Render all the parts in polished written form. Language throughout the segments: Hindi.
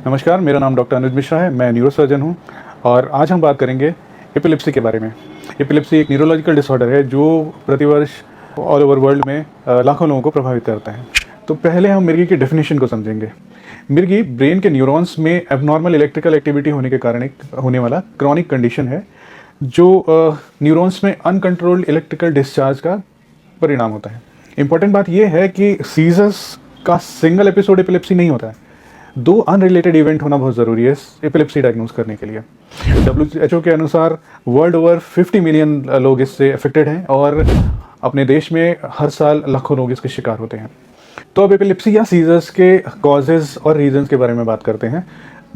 नमस्कार, मेरा नाम डॉक्टर अनुज मिश्रा है। मैं न्यूरोसर्जन हूँ और आज हम बात करेंगे एपिलेप्सी के बारे में। एपिलेप्सी एक न्यूरोलॉजिकल डिसऑर्डर है जो प्रतिवर्ष ऑल ओवर वर्ल्ड में लाखों लोगों को प्रभावित करता है। तो पहले हम मिर्गी की डेफिनेशन को समझेंगे। मिर्गी ब्रेन के न्यूरॉन्स में एबनॉर्मल इलेक्ट्रिकल एक्टिविटी होने के कारण एक होने वाला क्रॉनिक कंडीशन है जो न्यूरॉन्स में अनकंट्रोल्ड इलेक्ट्रिकल डिस्चार्ज का परिणाम होता है। इंपॉर्टेंट बात यह है कि सीजर्स का सिंगल एपिसोड एपिलेप्सी नहीं होता है, दो अनरिलेटेड इवेंट होना बहुत ज़रूरी है एपिलेप्सी डायग्नोज करने के लिए। WHO के अनुसार वर्ल्ड ओवर 50 मिलियन लोग इससे अफेक्टेड हैं और अपने देश में हर साल लाखों लोग इसके शिकार होते हैं। तो अब एपिलेप्सी या सीजर्स के कॉजेज़ और रीजंस के बारे में बात करते हैं।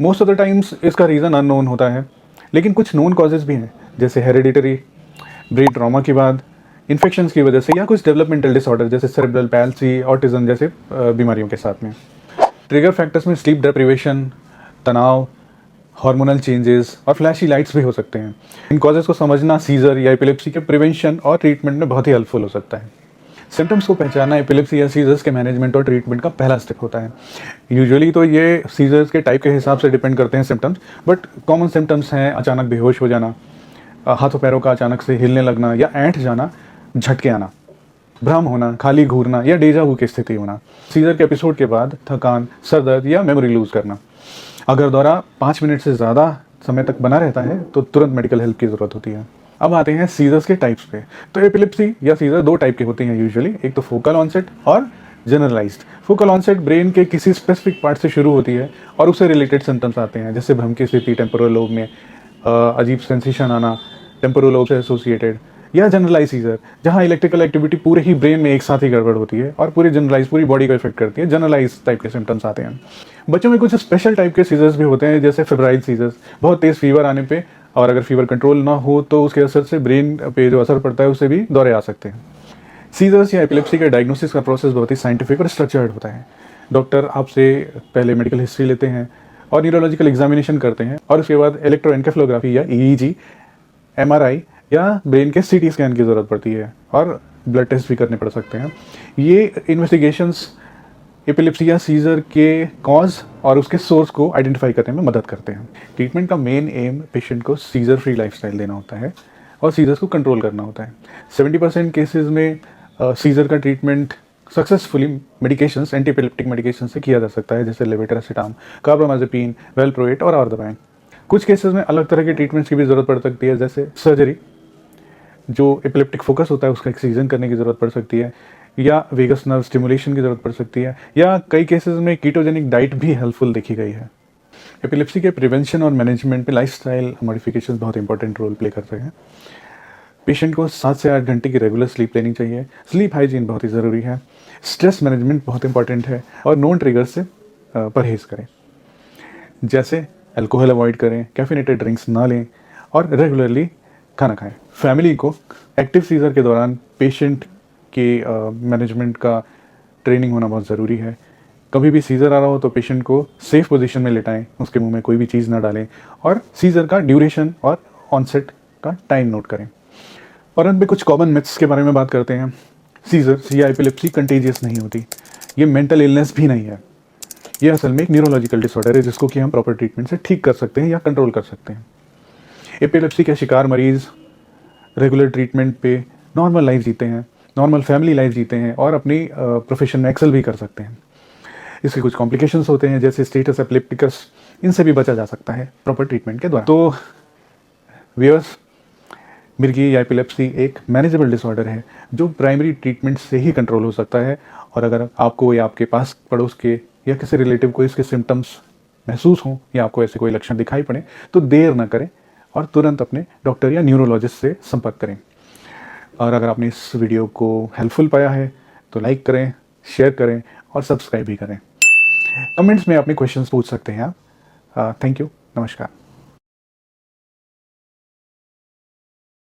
मोस्ट ऑफ द टाइम्स इसका रीज़न अननोन होता है, लेकिन कुछ नोन कॉजेज़ भी हैं, जैसे हेरिडिटरी, ब्रेन ट्रॉमा के बाद, इन्फेक्शंस की वजह से, या कुछ डेवलपमेंटल डिसऑर्डर जैसे सेरेब्रल पैल्सी, ऑटिज्म जैसे बीमारियों के साथ में। ट्रिगर फैक्टर्स में स्लीप डेप्रिवेशन, तनाव, हार्मोनल चेंजेस और फ्लैशी लाइट्स भी हो सकते हैं। इन कॉजेज़ को समझना सीजर या एपिलेप्सी के प्रिवेंशन और ट्रीटमेंट में बहुत ही हेल्पफुल हो सकता है। सिम्टम्स को पहचानना एपिलेप्सी या सीजर्स के मैनेजमेंट और ट्रीटमेंट का पहला स्टेप होता है। यूजुअली तो ये सीजर्स के टाइप के हिसाब से डिपेंड करते हैं सिम्टम्स, बट कॉमन सिम्टम्स हैं अचानक बेहोश हो जाना, हाथों पैरों का अचानक से हिलने लगना या ऐंठ जाना, झटके आना, भ्रम होना, खाली घूरना या डेजा वू की स्थिति होना, सीजर के एपिसोड के बाद थकान, सर दर्द या मेमोरी लूज करना। अगर दौरा 5 मिनट से ज़्यादा समय तक बना रहता है तो तुरंत मेडिकल हेल्प की ज़रूरत होती है। अब आते हैं सीजर्स के टाइप्स पे। तो एपिलेप्सी या सीजर दो टाइप के होते हैं यूजुअली, एक तो फोकल ऑनसेट और जनरलाइज्ड। फोकल ऑनसेट ब्रेन के किसी स्पेसिफिक पार्ट से शुरू होती है और उससे रिलेटेड सिम्टम्स आते हैं, जैसे भ्रम की स्थिति, टेम्पोरल लोब में अजीब सेंसेशन आना, टेम्पोरल लोब से एसोसिएटेड, या जनरलाइज सीजर जहाँ इलेक्ट्रिकल एक्टिविटी पूरे ही ब्रेन में एक साथ ही गड़बड़ होती है और पूरी बॉडी को इफेक्ट करती है। जनरलाइज टाइप के सिम्टम्स आते हैं। बच्चों में कुछ स्पेशल टाइप के सीजर्स भी होते हैं, जैसे फेब्राइल सीजर्स। बहुत तेज़ फीवर आने पे और अगर फीवर कंट्रोल ना हो तो उसके असर से ब्रेन पे जो असर पड़ता है उससे भी दौरे आ सकते हैं। सीजर्स या एपिलेप्सी के डायग्नोसिस का प्रोसेस बहुत ही साइंटिफिक और स्ट्रक्चर्ड होता है। डॉक्टर आपसे पहले मेडिकल हिस्ट्री लेते हैं और न्यूरोलॉजिकल एग्जामिनेशन करते हैं और उसके बाद इलेक्ट्रोएन्केफेलोग्राफी या EEG, MRI या ब्रेन के CT स्कैन की ज़रूरत पड़ती है और ब्लड टेस्ट भी करने पड़ सकते हैं। ये इन्वेस्टिगेशंस एपिलेप्सी या सीजर के कॉज और उसके सोर्स को आइडेंटिफाई करने में मदद करते हैं। ट्रीटमेंट का मेन एम पेशेंट को सीजर फ्री लाइफस्टाइल देना होता है और सीजर्स को कंट्रोल करना होता है। 70% केसेस में सीजर का treatment successfully medications, anti epileptic medication से किया जा सकता है, जैसे लेवेटिरासिटाम, कार्बामाजेपिन, वेलप्रोएट और दवाएं। कुछ केसेस में अलग तरह के ट्रीटमेंट्स की भी ज़रूरत पड़ सकती है, जैसे सर्जरी, जो एपिलेप्टिक फोकस होता है उसका एक्सीजन करने की ज़रूरत पड़ सकती है, या वेगस नर्व स्टिमुलेशन की ज़रूरत पड़ सकती है, या कई केसेस में कीटोजेनिक डाइट भी हेल्पफुल देखी गई है। एपिलेप्सी के प्रिवेंशन और मैनेजमेंट में लाइफस्टाइल मॉडिफिकेशंस बहुत इंपॉर्टेंट रोल प्ले करते हैं। पेशेंट को 7 से 8 घंटे की रेगुलर स्लीप लेनी चाहिए। स्लीप हाइजीन बहुत ही ज़रूरी है। स्ट्रेस मैनेजमेंट बहुत इंपॉर्टेंट है और नॉन ट्रिगर्स से परहेज़ करें, जैसे अल्कोहल अवॉइड करें, कैफिनेटेड ड्रिंक्स ना लें और रेगुलरली खाना खाएं। फैमिली को एक्टिव सीजर के दौरान पेशेंट के मैनेजमेंट का ट्रेनिंग होना बहुत ज़रूरी है। कभी भी सीजर आ रहा हो तो पेशेंट को सेफ पोजीशन में लेटाएं, उसके मुंह में कोई भी चीज़ ना डालें और सीजर का ड्यूरेशन और ऑनसेट का टाइम नोट करें। और अंत में कुछ कॉमन मिथ्स के बारे में बात करते हैं। सीजर्स या एपिलेप्सी कंटेजियस नहीं होती, ये मेंटल इलनेस भी नहीं है। ये असल में एक न्यूरोलॉजिकल डिसऑर्डर है जिसको कि हम प्रॉपर ट्रीटमेंट से ठीक कर सकते हैं या कंट्रोल कर सकते हैं। एपिलेप्सी के शिकार मरीज़ रेगुलर ट्रीटमेंट पे नॉर्मल लाइफ जीते हैं, नॉर्मल फैमिली लाइफ जीते हैं और अपनी प्रोफेशन में एक्सेल भी कर सकते हैं। इसके कुछ कॉम्प्लिकेशंस होते हैं, जैसे स्टेटस एपिलेप्टिकस, इनसे भी बचा जा सकता है प्रॉपर ट्रीटमेंट के द्वारा। तो व्यूअर्स, मिर्गी या एपिलेप्सी एक मैनेजेबल डिसऑर्डर है जो प्राइमरी ट्रीटमेंट से ही कंट्रोल हो सकता है। और अगर आपको या आपके पास पड़ोस के या किसी रिलेटिव को इसके सिम्टम्स महसूस हों या आपको ऐसे कोई लक्षण दिखाई पड़े तो देर ना करें और तुरंत अपने डॉक्टर या न्यूरोलॉजिस्ट से संपर्क करें। और अगर आपने इस वीडियो को हेल्पफुल पाया है तो लाइक करें, शेयर करें और सब्सक्राइब भी करें। कमेंट्स में अपने क्वेश्चंस पूछ सकते हैं आप। Thank you. नमस्कार।